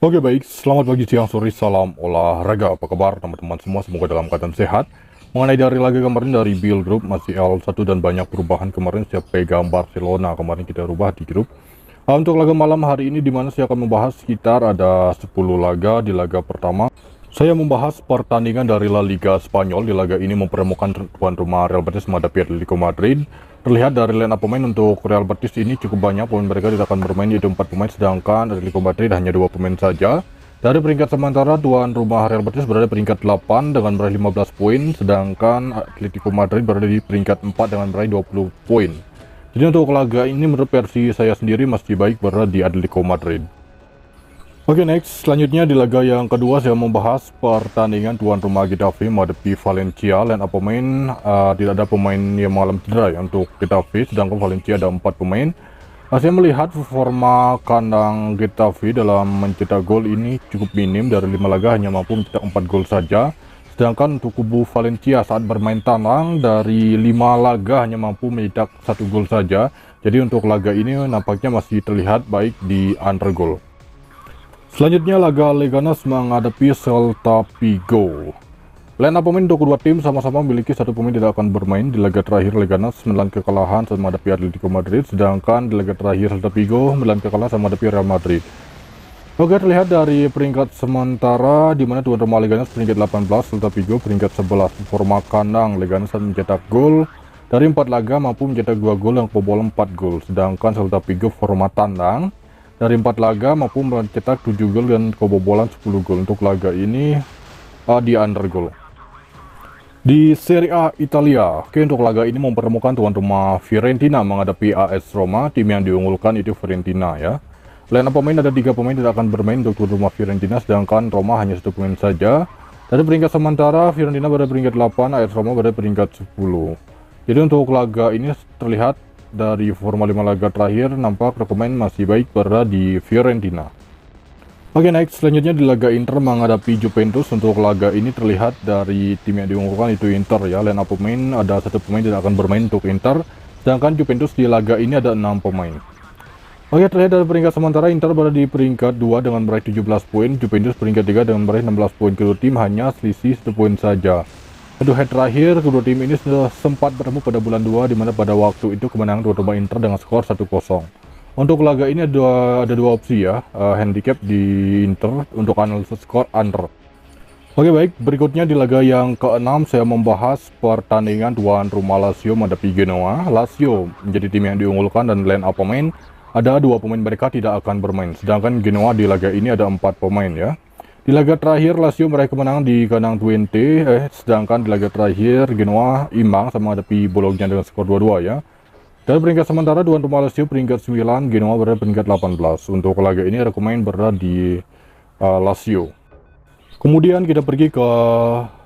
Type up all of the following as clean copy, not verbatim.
Oke baik, selamat pagi, siang, sore, salam olahraga. Apa kabar teman-teman semua? Semoga dalam keadaan sehat. Mengenai dari laga kemarin dari Bill Group masih L1 dan banyak perubahan kemarin. Siap pegang Barcelona kemarin kita rubah di grup. Untuk laga malam hari ini dimana saya akan membahas sekitar ada 10 laga. Di laga pertama saya membahas pertandingan dari La Liga Spanyol. Di laga ini mempertemukan tuan rumah Real Betis menghadapi Atletico Madrid. Terlihat dari line up pemain untuk Real Betis ini cukup banyak pemain mereka tidak akan bermain, yaitu 4 pemain, sedangkan Atletico Madrid hanya 2 pemain saja. Dari peringkat sementara tuan rumah Real Betis berada di peringkat 8 dengan meraih 15 poin, sedangkan Atletico Madrid berada di peringkat 4 dengan meraih 20 poin. Jadi untuk laga ini menurut versi saya sendiri masih baik berada di Atletico Madrid. Oke, next, selanjutnya di laga yang kedua saya membahas pertandingan tuan rumah Getafe menghadapi Valencia. Line up pemain tidak ada pemain yang mengalami cedera ya untuk Getafe, sedangkan Valencia ada 4 pemain. Saya melihat performa kandang Getafe dalam mencetak gol ini cukup minim, dari 5 laga hanya mampu mencetak 4 gol saja. Sedangkan untuk kubu Valencia saat bermain tandang dari 5 laga hanya mampu mencetak 1 gol saja. Jadi untuk laga ini nampaknya masih terlihat baik di under goal. Selanjutnya laga Leganes menghadapi Celta Vigo. Line up pemain untuk kedua tim sama-sama memiliki 1 pemain tidak akan bermain. Di laga terakhir Leganes menelan kekalahan saat menghadapi Atletico Madrid, sedangkan di laga terakhir Celta Vigo menelan kekalahan sama menghadapi Real Madrid. Oke, terlihat dari peringkat sementara di mana tuan rumah Leganes peringkat 18, Celta Vigo peringkat 11. Performa kandang Leganes saat mencetak gol dari 4 laga mampu mencetak 2 gol dan kebobolan 4 gol, sedangkan Celta Vigo performa tandang dari 4 laga mampu mencetak 7 gol dan kebobolan 10 gol. Untuk laga ini di under goal. Di Serie A Italia, untuk laga ini mempertemukan tuan rumah Fiorentina menghadapi AS Roma. Tim yang diunggulkan itu Fiorentina ya. Line up pemain ada 3 pemain tidak akan bermain untuk tuan rumah Fiorentina, sedangkan Roma hanya 1 pemain saja. Dari peringkat sementara Fiorentina berada peringkat 8, AS Roma berada peringkat 10. Jadi untuk laga ini terlihat dari forma 5 laga terakhir nampak pemain masih baik berada di Fiorentina. Oke, next, selanjutnya di laga Inter menghadapi Juventus. Untuk laga ini terlihat dari tim yang diunggulkan itu Inter ya. Line up pemain ada 1 pemain tidak akan bermain untuk Inter, sedangkan Juventus di laga ini ada 6 pemain. Oke, terlihat dari peringkat sementara Inter berada di peringkat 2 dengan meraih 17 poin, Juventus peringkat 3 dengan meraih 16 poin. Kedua tim hanya selisih 1 poin saja. Head terakhir kedua tim ini sudah sempat bertemu pada bulan 2, di mana pada waktu itu kemenangan tuan rumah Inter dengan skor 1-0. Untuk laga ini ada dua opsi ya, handicap di Inter untuk analisis skor under. Oke baik, berikutnya di laga yang ke-6 saya membahas pertandingan tuan rumah Lazio menghadapi Genoa. Lazio menjadi tim yang diunggulkan dan line up pemain ada 2 pemain mereka tidak akan bermain, sedangkan Genoa di laga ini ada 4 pemain ya. Di laga terakhir Lazio meraih kemenangan di kandang Twente, sedangkan di laga terakhir Genoa imbang sama menghadapi Bologna dengan skor 2-2 ya. Dan peringkat sementara tuan rumah Lazio peringkat 9, Genoa berada peringkat 18. Untuk laga ini ada pemain berada di Lazio. Kemudian kita pergi ke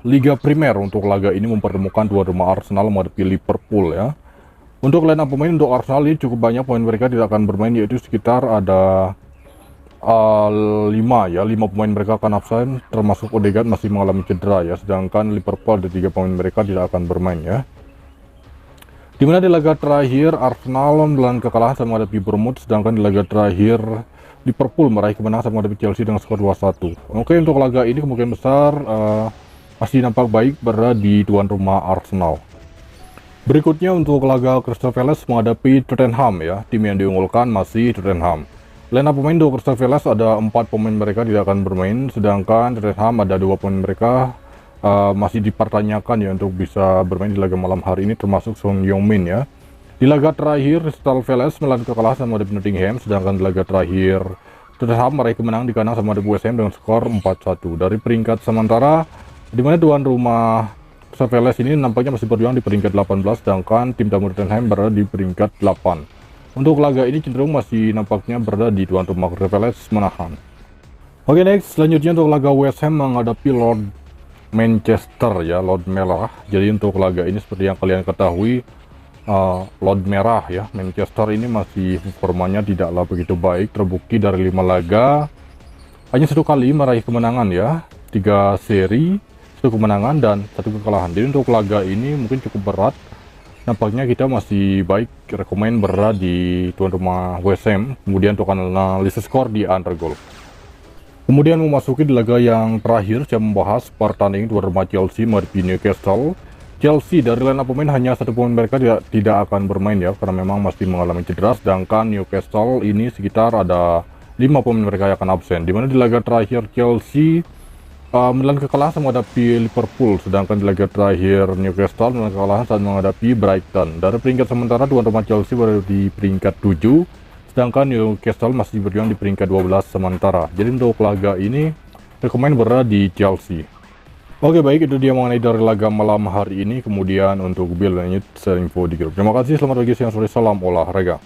Liga Primer. Untuk laga ini mempertemukan tuan rumah Arsenal menghadapi Liverpool ya. Untuk line up pemain untuk Arsenal ini cukup banyak pemain mereka tidak akan bermain, yaitu sekitar ada 5 ya, 5 pemain mereka akan absen, termasuk Odegaard masih mengalami cedera ya, sedangkan Liverpool ada 3 pemain mereka tidak akan bermain ya. Dimana di laga terakhir Arsenal menelan kekalahan sama menghadapi Bournemouth, sedangkan di laga terakhir Liverpool meraih kemenangan sama menghadapi Chelsea dengan skor 2-1. Oke, untuk laga ini kemungkinan besar masih nampak baik berada di tuan rumah Arsenal. Berikutnya untuk laga Crystal Palace menghadapi Tottenham ya, tim yang diunggulkan masih Tottenham. Line up pemain untuk Crystal Palace ada 4 pemain mereka tidak akan bermain, sedangkan Tottenham ada 2 pemain mereka masih dipertanyakan ya untuk bisa bermain di laga malam hari ini, termasuk Son Heung-min ya. Di laga terakhir Crystal Palace menelan kekalahan sama menghadapi Nottingham, sedangkan di laga terakhir Tottenham meraih kemenangan di kandang sama menghadapi West Ham dengan skor 4-1. Dari peringkat sementara di mana tuan rumah Crystal Palace ini nampaknya masih berjuang di peringkat 18, sedangkan tim tamu Tottenham berada di peringkat 8. Untuk laga ini cenderung masih nampaknya berada di tuan rumah Crystal Palace menahan. Oke, next, selanjutnya untuk laga West Ham menghadapi Lord Manchester ya, Lord Merah. Jadi untuk laga ini seperti yang kalian ketahui, Lord Merah ya, Manchester ini masih performanya tidaklah begitu baik. Terbukti dari 5 laga hanya 1 kali meraih kemenangan ya, 3 seri, 1 kemenangan dan 1 kekalahan. Jadi untuk laga ini mungkin cukup berat. Nampaknya kita masih baik rekomen berada di tuan rumah West Ham. Kemudian untuk analisis skor di under goal. Kemudian memasuki di laga yang terakhir, saya membahas pertandingan tuan rumah Chelsea menghadapi Newcastle. Chelsea dari line up pemain hanya satu pemain mereka tidak akan bermain ya, karena memang masih mengalami cedera. Sedangkan Newcastle ini sekitar ada 5 pemain mereka yang akan absen. Dimana di laga terakhir Chelsea menelan kekalahan saat menghadapi Liverpool, sedangkan di laga terakhir Newcastle menelan kekalahan saat menghadapi Brighton. Dari peringkat sementara tuan rumah Chelsea berada di peringkat 7, sedangkan Newcastle masih berjuang di peringkat 12 sementara. Jadi untuk laga ini rekomen berada di Chelsea. Oke, baik, itu dia mengenai dari laga malam hari ini. Kemudian untuk Bill lanjut info di grup. Terima kasih, selamat pagi, siang, sore, salam olahraga.